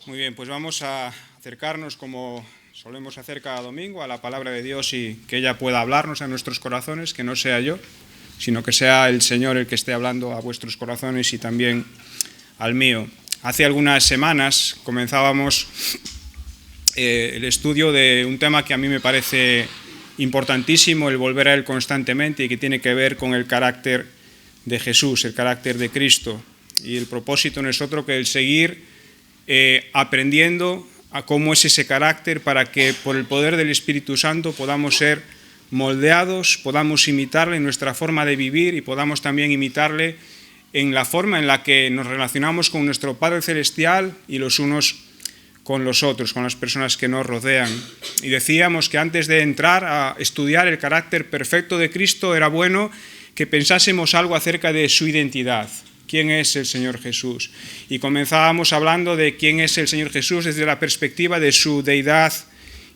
Muy bien, pues vamos a acercarnos, como solemos hacer cada domingo, a la palabra de Dios y que ella pueda hablarnos a nuestros corazones, que no sea yo, sino que sea el Señor el que esté hablando a vuestros corazones y también al mío. Hace algunas semanas comenzábamos el estudio de un tema que a mí me parece importantísimo, el volver a él constantemente y que tiene que ver con el carácter de Jesús, el carácter de Cristo. Y el propósito no es otro que el seguir aprendiendo a cómo es ese carácter para que por el poder del Espíritu Santo podamos ser moldeados, podamos imitarle en nuestra forma de vivir y podamos también imitarle en la forma en la que nos relacionamos con nuestro Padre Celestial y los unos con los otros, con las personas que nos rodean. Y decíamos que antes de entrar a estudiar el carácter perfecto de Cristo era bueno que pensásemos algo acerca de su identidad. ¿Quién es el Señor Jesús? Y comenzábamos hablando de quién es el Señor Jesús desde la perspectiva de su deidad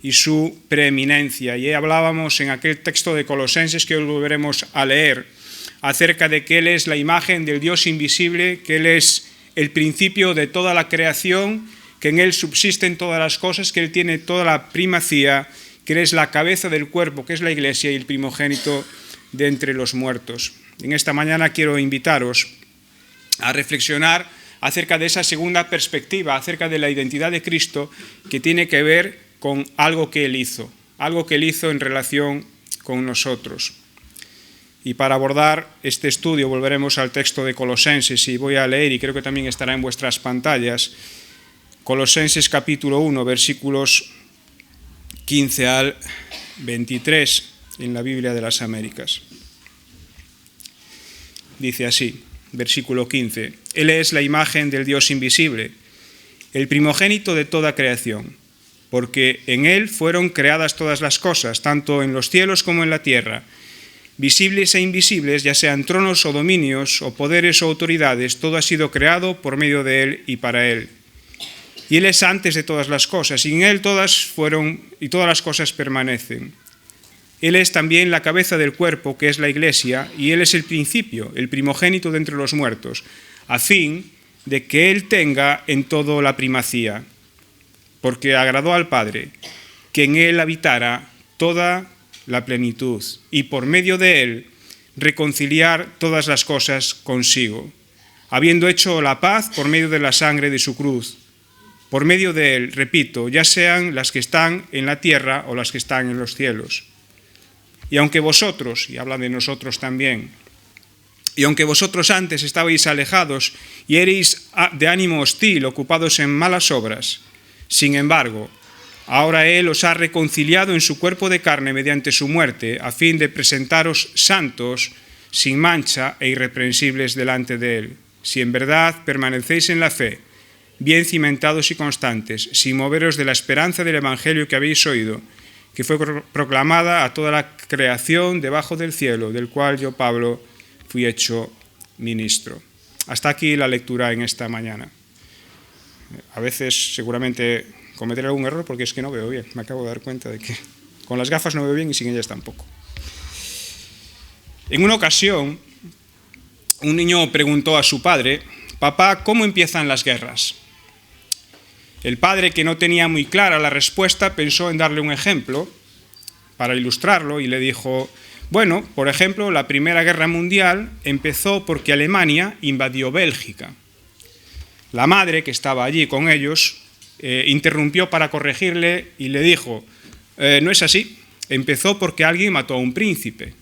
y su preeminencia. Y hablábamos en aquel texto de Colosenses que hoy volveremos a leer acerca de que Él es la imagen del Dios invisible, que Él es el principio de toda la creación, que en Él subsisten todas las cosas, que Él tiene toda la primacía, que Él es la cabeza del cuerpo, que es la Iglesia, y el primogénito de entre los muertos. En esta mañana quiero invitaros a reflexionar acerca de esa segunda perspectiva, acerca de la identidad de Cristo, que tiene que ver con algo que Él hizo en relación con nosotros. Y para abordar este estudio volveremos al texto de Colosenses y voy a leer, y creo que también estará en vuestras pantallas, Colosenses capítulo 1, versículos 15 al 23 en la Biblia de las Américas. Dice así, versículo 15, Él es la imagen del Dios invisible, el primogénito de toda creación, porque en Él fueron creadas todas las cosas, tanto en los cielos como en la tierra, visibles e invisibles, ya sean tronos o dominios, o poderes o autoridades, todo ha sido creado por medio de Él y para Él. Y Él es antes de todas las cosas, y en Él todas fueron, y todas las cosas permanecen. Él es también la cabeza del cuerpo, que es la Iglesia, y Él es el principio, el primogénito de entre los muertos, a fin de que Él tenga en todo la primacía, porque agradó al Padre que en Él habitara toda la plenitud, y por medio de Él reconciliar todas las cosas consigo, habiendo hecho la paz por medio de la sangre de su cruz. Por medio de Él, repito, ya sean las que están en la tierra o las que están en los cielos. Y aunque vosotros, y habla de nosotros también, y aunque vosotros antes estabais alejados y erais de ánimo hostil, ocupados en malas obras, sin embargo, ahora Él os ha reconciliado en su cuerpo de carne mediante su muerte, a fin de presentaros santos, sin mancha e irreprensibles delante de Él. Si en verdad permanecéis en la fe, bien cimentados y constantes, sin moveros de la esperanza del Evangelio que habéis oído, que fue proclamada a toda la creación debajo del cielo, del cual yo, Pablo, fui hecho ministro. Hasta aquí la lectura en esta mañana. A veces seguramente cometeré algún error porque es que no veo bien. Me acabo de dar cuenta de que con las gafas no veo bien y sin ellas tampoco. En una ocasión, un niño preguntó a su padre: «Papá, ¿cómo empiezan las guerras?». El padre, que no tenía muy clara la respuesta, pensó en darle un ejemplo para ilustrarlo y le dijo: bueno, por ejemplo, la Primera Guerra Mundial empezó porque Alemania invadió Bélgica. La madre, que estaba allí con ellos, interrumpió para corregirle y le dijo: no es así, empezó porque alguien mató a un príncipe.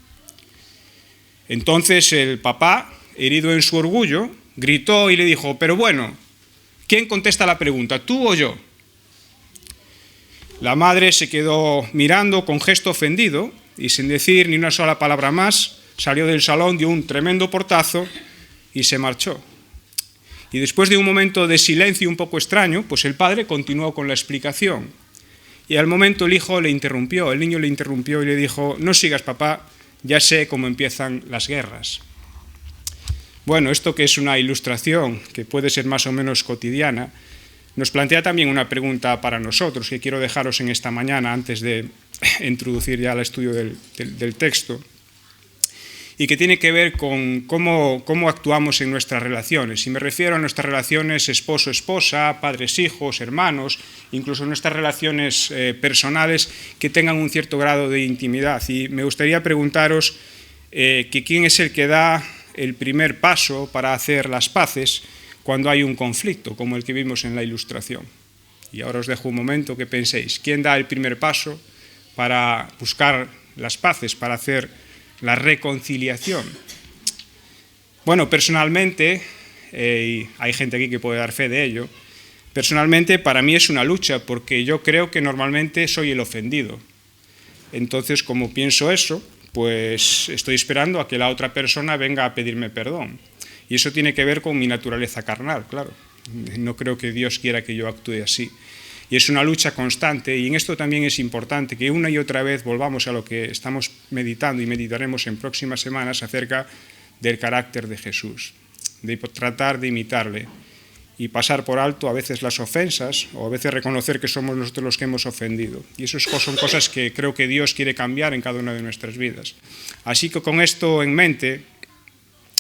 Entonces el papá, herido en su orgullo, gritó y le dijo: pero bueno, ¿quién contesta la pregunta, tú o yo? La madre se quedó mirando con gesto ofendido y sin decir ni una sola palabra más, salió del salón, dio un tremendo portazo y se marchó. Y después de un momento de silencio un poco extraño, pues el padre continuó con la explicación. Y al momento el niño le interrumpió y le dijo: no sigas, papá, ya sé cómo empiezan las guerras. Bueno, esto, que es una ilustración que puede ser más o menos cotidiana, nos plantea también una pregunta para nosotros que quiero dejaros en esta mañana antes de introducir ya el estudio del texto. y que tiene que ver con cómo actuamos en nuestras relaciones. Y me refiero a nuestras relaciones esposo-esposa, padres-hijos, hermanos, incluso nuestras relaciones personales que tengan un cierto grado de intimidad. Y me gustaría preguntaros que quién es el que da el primer paso para hacer las paces cuando hay un conflicto, como el que vimos en la ilustración. Y ahora os dejo un momento que penséis, ¿quién da el primer paso para buscar las paces, para hacer la reconciliación? Bueno, personalmente, y hay gente aquí que puede dar fe de ello, personalmente para mí es una lucha, porque yo creo que normalmente soy el ofendido. Entonces, como pienso eso, pues estoy esperando a que la otra persona venga a pedirme perdón. Y eso tiene que ver con mi naturaleza carnal, claro. No creo que Dios quiera que yo actúe así. Y es una lucha constante, y en esto también es importante que una y otra vez volvamos a lo que estamos meditando y meditaremos en próximas semanas acerca del carácter de Jesús, de tratar de imitarle y pasar por alto a veces las ofensas o a veces reconocer que somos nosotros los que hemos ofendido. Y eso son cosas que creo que Dios quiere cambiar en cada una de nuestras vidas. Así que con esto en mente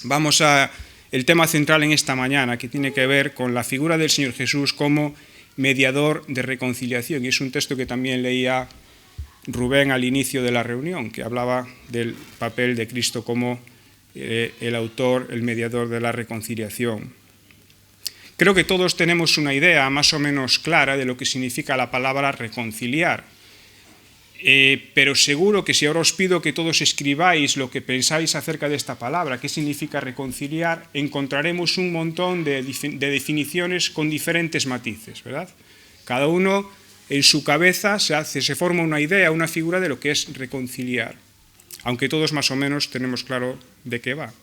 vamos a el tema central en esta mañana, que tiene que ver con la figura del Señor Jesús como mediador de reconciliación. Y es un texto que también leía Rubén al inicio de la reunión, que hablaba del papel de Cristo como el autor, el mediador de la reconciliación. Creo que todos tenemos una idea más o menos clara de lo que significa la palabra reconciliar. Pero seguro que si ahora os pido que todos escribáis lo que pensáis acerca de esta palabra, qué significa reconciliar, encontraremos un montón de definiciones con diferentes matices, ¿verdad? Cada uno en su cabeza se forma una idea, una figura de lo que es reconciliar, aunque todos más o menos tenemos claro de qué va.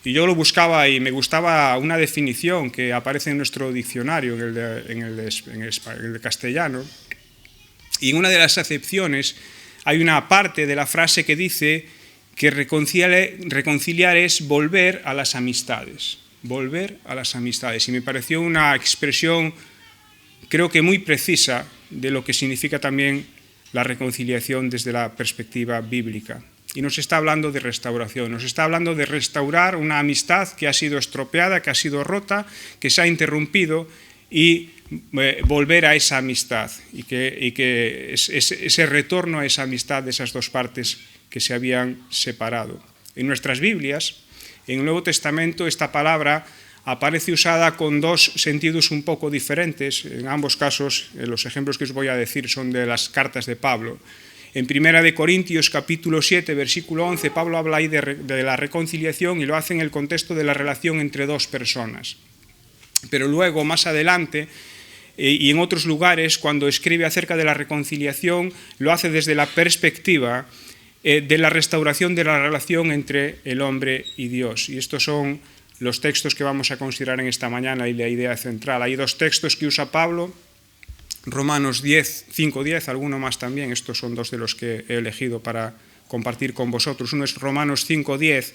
Y yo lo buscaba y me gustaba una definición que aparece en nuestro diccionario, en el castellano. Y en una de las acepciones hay una parte de la frase que dice que reconciliar es volver a las amistades. Volver a las amistades. Y me pareció una expresión, creo que muy precisa, de lo que significa también la reconciliación desde la perspectiva bíblica. Y nos está hablando de restauración, nos está hablando de restaurar una amistad que ha sido estropeada, que ha sido rota, que se ha interrumpido, y volver a esa amistad y que ese retorno a esa amistad de esas dos partes que se habían separado. En nuestras Biblias, en el Nuevo Testamento, esta palabra aparece usada con dos sentidos un poco diferentes. En ambos casos, los ejemplos que os voy a decir son de las cartas de Pablo. En 1 Corintios capítulo 7, versículo 11, Pablo habla ahí de la reconciliación y lo hace en el contexto de la relación entre dos personas. Pero luego, más adelante, y en otros lugares, cuando escribe acerca de la reconciliación, lo hace desde la perspectiva de la restauración de la relación entre el hombre y Dios. Y estos son los textos que vamos a considerar en esta mañana y la idea central. Hay dos textos que usa Pablo, Romanos 5:10, alguno más también. Estos son dos de los que he elegido para compartir con vosotros. Uno es Romanos 5:10,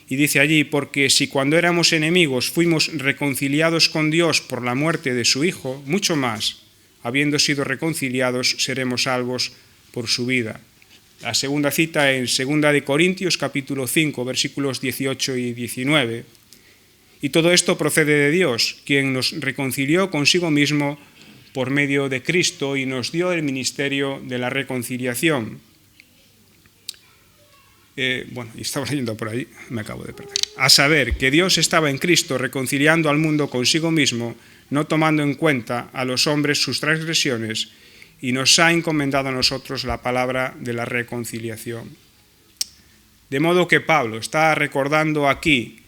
y dice allí: porque si cuando éramos enemigos fuimos reconciliados con Dios por la muerte de su Hijo, mucho más, habiendo sido reconciliados, seremos salvos por su vida. La segunda cita en 2 Corintios capítulo 5, versículos 18 y 19. Y todo esto procede de Dios, quien nos reconcilió consigo mismo por medio de Cristo y nos dio el ministerio de la reconciliación. Y estaba leyendo por ahí, me acabo de perder. A saber, que Dios estaba en Cristo reconciliando al mundo consigo mismo, no tomando en cuenta a los hombres sus transgresiones, y nos ha encomendado a nosotros la palabra de la reconciliación. De modo que Pablo está recordando aquí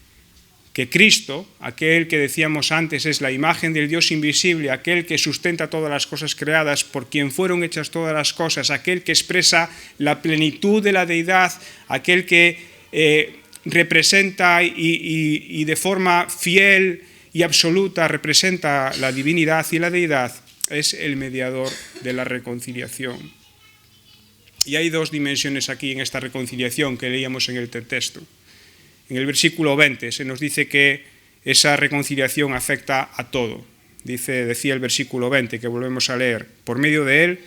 que Cristo, aquel que decíamos antes es la imagen del Dios invisible, aquel que sustenta todas las cosas creadas, por quien fueron hechas todas las cosas, aquel que expresa la plenitud de la deidad, aquel que representa y de forma fiel y absoluta representa la divinidad y la deidad, es el mediador de la reconciliación. Y hay dos dimensiones aquí en esta reconciliación que leíamos en el texto. En el versículo 20 se nos dice que esa reconciliación afecta a todo. Decía el versículo 20, que volvemos a leer: por medio de él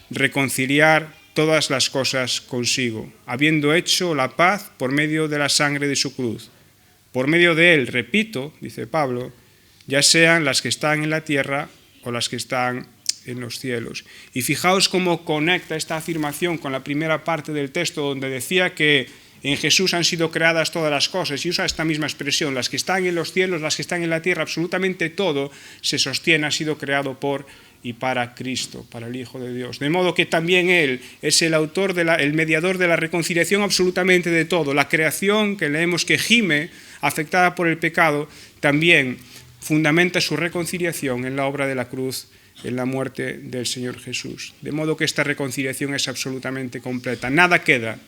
reconciliar todas las cosas consigo, habiendo hecho la paz por medio de la sangre de su cruz. Por medio de él, repito, dice Pablo, ya sean las que están en la tierra o las que están en los cielos. Y fijaos cómo conecta esta afirmación con la primera parte del texto, donde decía que en Jesús han sido creadas todas las cosas, y usa esta misma expresión: las que están en los cielos, las que están en la tierra, absolutamente todo se sostiene, ha sido creado por y para Cristo, para el Hijo de Dios. De modo que también Él es el autor, el mediador de la reconciliación absolutamente de todo. La creación, que leemos que gime, afectada por el pecado, también fundamenta su reconciliación en la obra de la cruz, en la muerte del Señor Jesús. De modo que esta reconciliación es absolutamente completa. Nada queda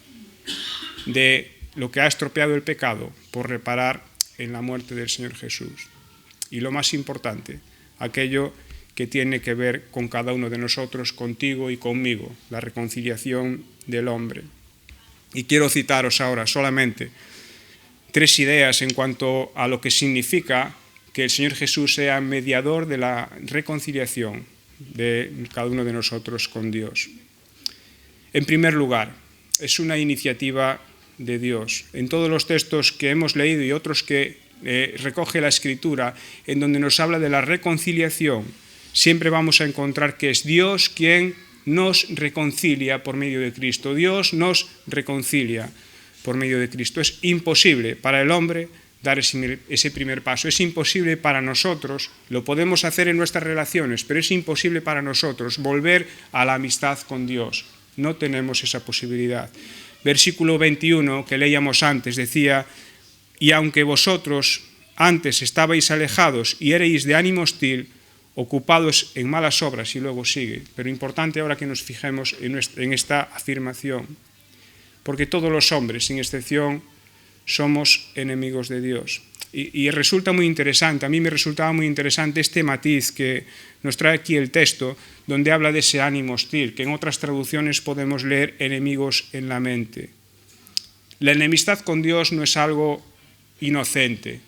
de lo que ha estropeado el pecado por reparar en la muerte del Señor Jesús. Y lo más importante, aquello que tiene que ver con cada uno de nosotros, contigo y conmigo, la reconciliación del hombre. Y quiero citaros ahora solamente 3 ideas en cuanto a lo que significa que el Señor Jesús sea mediador de la reconciliación de cada uno de nosotros con Dios. En primer lugar, es una iniciativa de Dios. En todos los textos que hemos leído y otros que recoge la Escritura, en donde nos habla de la reconciliación, siempre vamos a encontrar que es Dios quien nos reconcilia por medio de Cristo. Dios nos reconcilia por medio de Cristo. Es imposible para el hombre dar ese primer paso. Es imposible para nosotros, lo podemos hacer en nuestras relaciones, pero es imposible para nosotros volver a la amistad con Dios. No tenemos esa posibilidad. Versículo 21 que leíamos antes decía: y aunque vosotros antes estabais alejados y erais de ánimo hostil, ocupados en malas obras, y luego sigue. Pero importante ahora que nos fijemos en esta afirmación, porque todos los hombres, sin excepción, somos enemigos de Dios. Y resulta muy interesante, a mí me resultaba muy interesante este matiz que nos trae aquí el texto, donde habla de ese ánimo hostil, que en otras traducciones podemos leer enemigos en la mente. La enemistad con Dios no es algo inocente.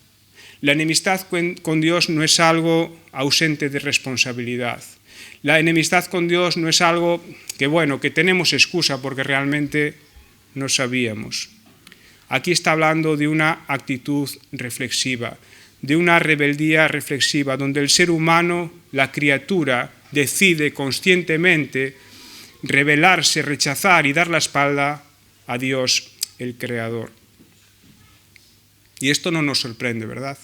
La enemistad con Dios no es algo ausente de responsabilidad. La enemistad con Dios no es algo que tenemos excusa porque realmente no sabíamos. Aquí está hablando de una actitud reflexiva, de una rebeldía reflexiva, donde el ser humano, la criatura, decide conscientemente rebelarse, rechazar y dar la espalda a Dios, el Creador. Y esto no nos sorprende, ¿verdad?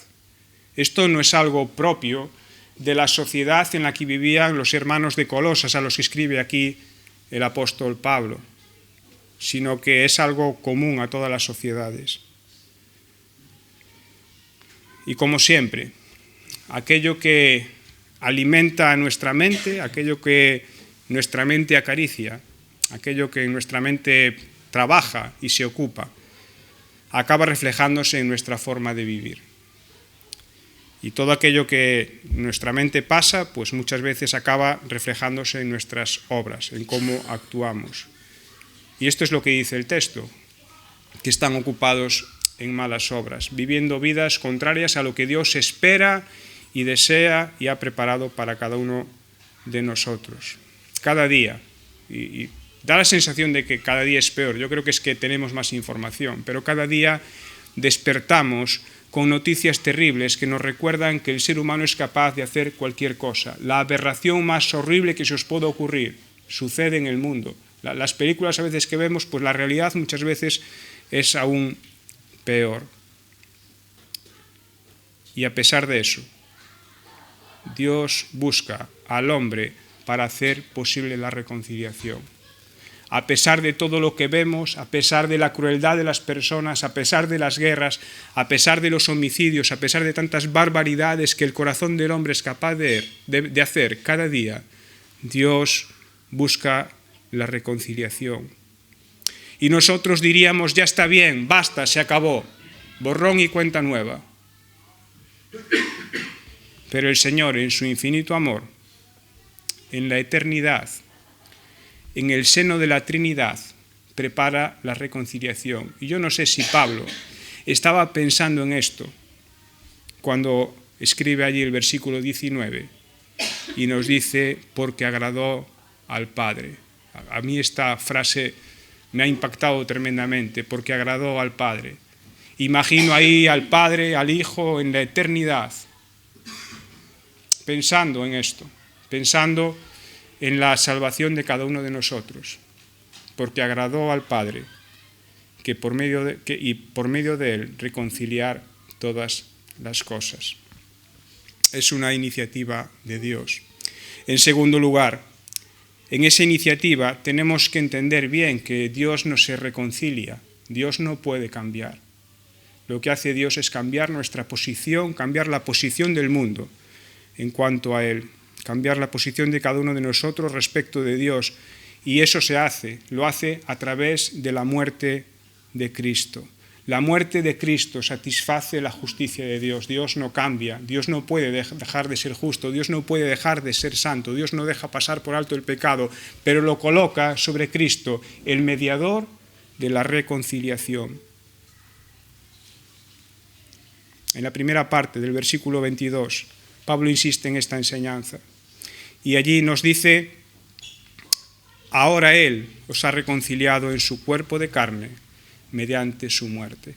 Esto no es algo propio de la sociedad en la que vivían los hermanos de Colosas, a los que escribe aquí el apóstol Pablo, sino que es algo común a todas las sociedades. Y como siempre, aquello que alimenta nuestra mente, aquello que nuestra mente acaricia, aquello que nuestra mente trabaja y se ocupa, acaba reflejándose en nuestra forma de vivir. Y todo aquello que nuestra mente pasa, pues muchas veces acaba reflejándose en nuestras obras, en cómo actuamos. Y esto es lo que dice el texto, que están ocupados en malas obras, viviendo vidas contrarias a lo que Dios espera y desea y ha preparado para cada uno de nosotros. Cada día, y da la sensación de que cada día es peor, yo creo que es que tenemos más información, pero cada día despertamos con noticias terribles que nos recuerdan que el ser humano es capaz de hacer cualquier cosa. La aberración más horrible que se os pueda ocurrir sucede en el mundo. Las películas a veces que vemos, pues la realidad muchas veces es aún peor. Y a pesar de eso, Dios busca al hombre para hacer posible la reconciliación. A pesar de todo lo que vemos, a pesar de la crueldad de las personas, a pesar de las guerras, a pesar de los homicidios, a pesar de tantas barbaridades que el corazón del hombre es capaz de hacer cada día, Dios busca la reconciliación. Y nosotros diríamos: ya está bien, basta, se acabó, borrón y cuenta nueva. Pero el Señor, en su infinito amor, en la eternidad, en el seno de la Trinidad, prepara la reconciliación. Y yo no sé si Pablo estaba pensando en esto cuando escribe allí el versículo 19 y nos dice: porque agradó al Padre. A mí esta frase me ha impactado tremendamente porque agradó al Padre. Imagino ahí al Padre, al Hijo en la eternidad, pensando en esto, pensando en la salvación de cada uno de nosotros, porque agradó al Padre que por medio de él reconciliar todas las cosas. Es una iniciativa de Dios. En segundo lugar, en esa iniciativa tenemos que entender bien que Dios no se reconcilia, Dios no puede cambiar. Lo que hace Dios es cambiar nuestra posición, cambiar la posición del mundo en cuanto a Él, cambiar la posición de cada uno de nosotros respecto de Dios. Y eso lo hace a través de la muerte de Cristo. La muerte de Cristo satisface la justicia de Dios. Dios no cambia, Dios no puede dejar de ser justo, Dios no puede dejar de ser santo, Dios no deja pasar por alto el pecado, pero lo coloca sobre Cristo, el mediador de la reconciliación. En la primera parte del versículo 22, Pablo insiste en esta enseñanza. Y allí nos dice: ahora Él os ha reconciliado en su cuerpo de carne mediante su muerte.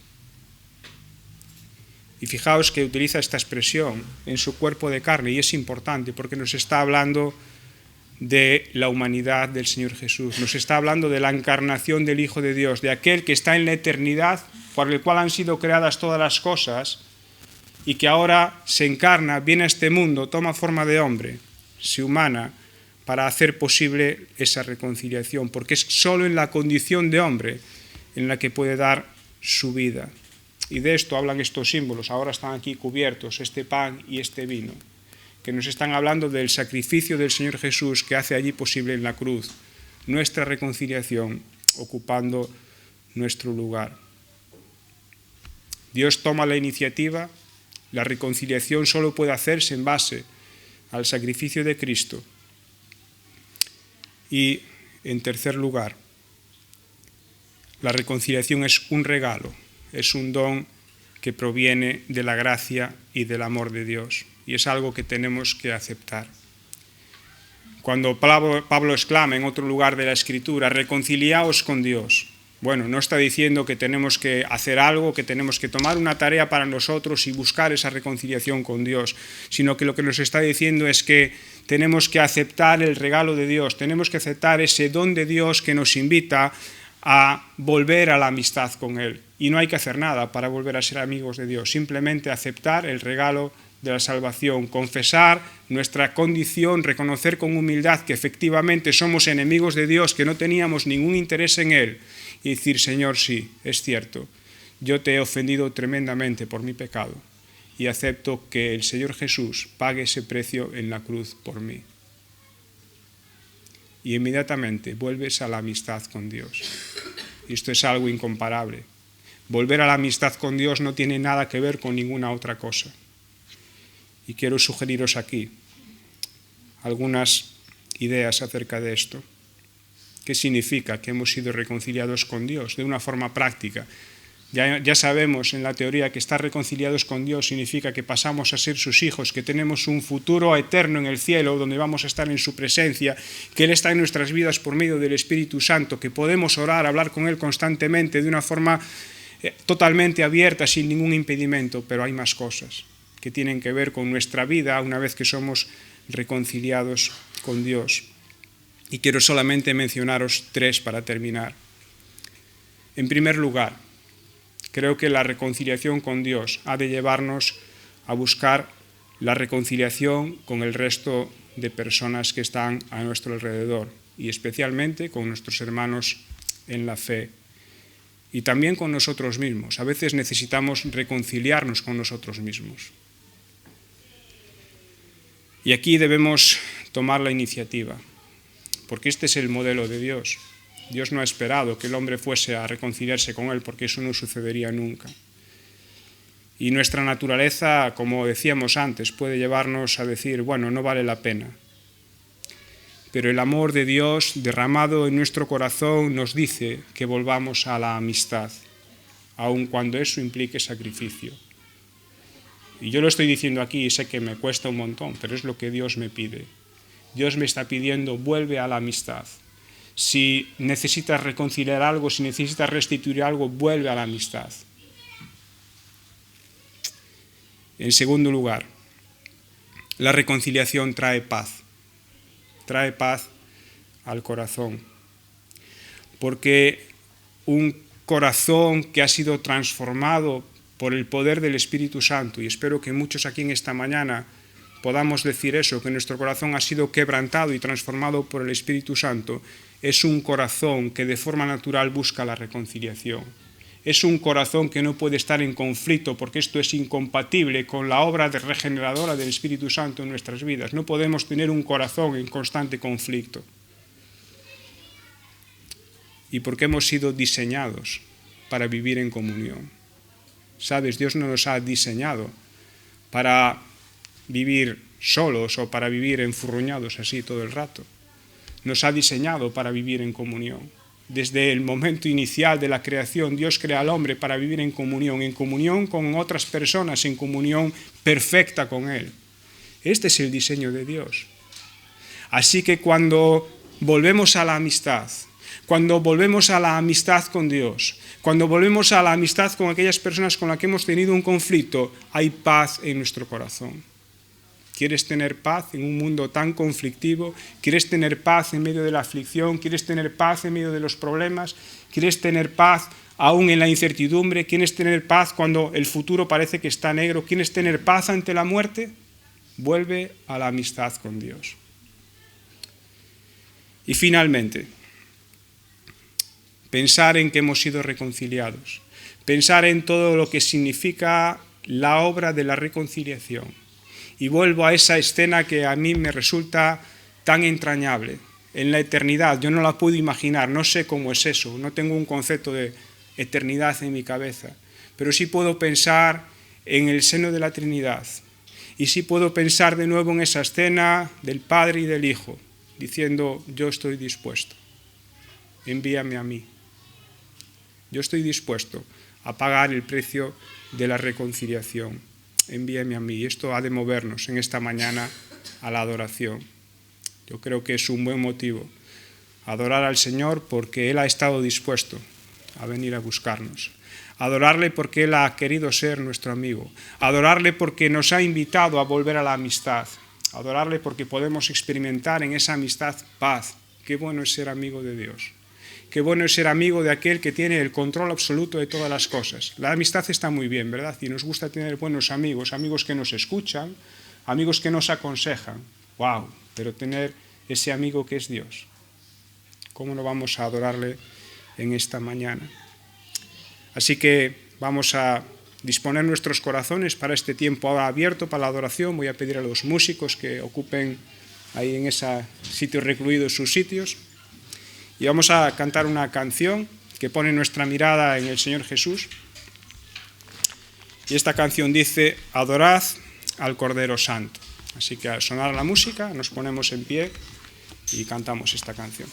Y fijaos que utiliza esta expresión, en su cuerpo de carne, y es importante porque nos está hablando de la humanidad del Señor Jesús, nos está hablando de la encarnación del Hijo de Dios, de aquel que está en la eternidad, por el cual han sido creadas todas las cosas, y que ahora se encarna, viene a este mundo, toma forma de hombre, se humana, para hacer posible esa reconciliación, porque es solo en la condición de hombre en la que puede dar su vida. Y de esto hablan estos símbolos, ahora están aquí cubiertos, este pan y este vino, que nos están hablando del sacrificio del Señor Jesús que hace allí posible en la cruz nuestra reconciliación, ocupando nuestro lugar. Dios toma la iniciativa, la reconciliación solo puede hacerse en base al sacrificio de Cristo. Y, en tercer lugar, la reconciliación es un regalo, es un don que proviene de la gracia y del amor de Dios, y es algo que tenemos que aceptar. Cuando Pablo exclama en otro lugar de la Escritura, reconciliaos con Dios, bueno, no está diciendo que tenemos que hacer algo, que tenemos que tomar una tarea para nosotros y buscar esa reconciliación con Dios, sino que lo que nos está diciendo es que tenemos que aceptar el regalo de Dios, tenemos que aceptar ese don de Dios que nos invita a volver a la amistad con Él. Y no hay que hacer nada para volver a ser amigos de Dios, simplemente aceptar el regalo de la salvación, confesar nuestra condición, reconocer con humildad que efectivamente somos enemigos de Dios, que no teníamos ningún interés en Él, y decir: Señor, sí, es cierto, yo te he ofendido tremendamente por mi pecado, y acepto que el Señor Jesús pague ese precio en la cruz por mí. Y inmediatamente vuelves a la amistad con Dios. Y esto es algo incomparable. Volver a la amistad con Dios no tiene nada que ver con ninguna otra cosa. Y quiero sugeriros aquí algunas ideas acerca de esto. ¿Qué significa que hemos sido reconciliados con Dios? De una forma práctica. Ya sabemos en la teoría que estar reconciliados con Dios significa que pasamos a ser sus hijos, que tenemos un futuro eterno en el cielo donde vamos a estar en su presencia, que Él está en nuestras vidas por medio del Espíritu Santo, que podemos orar, hablar con Él constantemente de una forma totalmente abierta, sin ningún impedimento. Pero hay más cosas que tienen que ver con nuestra vida una vez que somos reconciliados con Dios. Y quiero solamente mencionaros 3 para terminar. En primer lugar, creo que la reconciliación con Dios ha de llevarnos a buscar la reconciliación con el resto de personas que están a nuestro alrededor, y especialmente con nuestros hermanos en la fe, y también con nosotros mismos. A veces necesitamos reconciliarnos con nosotros mismos. Y aquí debemos tomar la iniciativa, porque este es el modelo de Dios. Dios no ha esperado que el hombre fuese a reconciliarse con Él, porque eso no sucedería nunca. Y nuestra naturaleza, como decíamos antes, puede llevarnos a decir: bueno, no vale la pena. Pero el amor de Dios derramado en nuestro corazón nos dice que volvamos a la amistad, aun cuando eso implique sacrificio. Y yo lo estoy diciendo aquí y sé que me cuesta un montón, pero es lo que Dios me pide. Dios me está pidiendo: vuelve a la amistad. Si necesitas reconciliar algo, si necesitas restituir algo, vuelve a la amistad. En segundo lugar, la reconciliación trae paz al corazón, porque un corazón que ha sido transformado por el poder del Espíritu Santo, y espero que muchos aquí en esta mañana podamos decir eso, que nuestro corazón ha sido quebrantado y transformado por el Espíritu Santo, es un corazón que de forma natural busca la reconciliación. Es un corazón que no puede estar en conflicto, porque esto es incompatible con la obra regeneradora del Espíritu Santo en nuestras vidas. No podemos tener un corazón en constante conflicto. Y porque hemos sido diseñados para vivir en comunión. ¿Sabes? Dios no nos ha diseñado para vivir solos o para vivir enfurruñados así todo el rato. Nos ha diseñado para vivir en comunión. Desde el momento inicial de la creación, Dios crea al hombre para vivir en comunión con otras personas, en comunión perfecta con Él. Este es el diseño de Dios. Así que cuando volvemos a la amistad, cuando volvemos a la amistad con Dios, cuando volvemos a la amistad con aquellas personas con las que hemos tenido un conflicto, hay paz en nuestro corazón. ¿Quieres tener paz en un mundo tan conflictivo? ¿Quieres tener paz en medio de la aflicción? ¿Quieres tener paz en medio de los problemas? ¿Quieres tener paz aún en la incertidumbre? ¿Quieres tener paz cuando el futuro parece que está negro? ¿Quieres tener paz ante la muerte? Vuelve a la amistad con Dios. Y finalmente, pensar en que hemos sido reconciliados. Pensar en todo lo que significa la obra de la reconciliación. Y vuelvo a esa escena que a mí me resulta tan entrañable. En la eternidad, yo no la puedo imaginar, no sé cómo es eso, no tengo un concepto de eternidad en mi cabeza, pero sí puedo pensar en el seno de la Trinidad. Y sí puedo pensar de nuevo en esa escena del Padre y del Hijo, diciendo, yo estoy dispuesto, envíame a mí. Yo estoy dispuesto a pagar el precio de la reconciliación. Envíame a mí. Y esto ha de movernos en esta mañana a la adoración. Yo creo que es un buen motivo adorar al Señor porque Él ha estado dispuesto a venir a buscarnos. Adorarle porque Él ha querido ser nuestro amigo. Adorarle porque nos ha invitado a volver a la amistad. Adorarle porque podemos experimentar en esa amistad paz. Qué bueno es ser amigo de Dios. Qué bueno es ser amigo de aquel que tiene el control absoluto de todas las cosas. La amistad está muy bien, ¿verdad? Y nos gusta tener buenos amigos, amigos que nos escuchan, amigos que nos aconsejan. ¡Wow! Pero tener ese amigo que es Dios. ¿Cómo no vamos a adorarle en esta mañana? Así que vamos a disponer nuestros corazones para este tiempo ahora abierto para la adoración. Voy a pedir a los músicos que ocupen ahí en ese sitio recluido sus sitios. Y vamos a cantar una canción que pone nuestra mirada en el Señor Jesús. Y esta canción dice, adorad al Cordero Santo. Así que al sonar la música nos ponemos en pie y cantamos esta canción.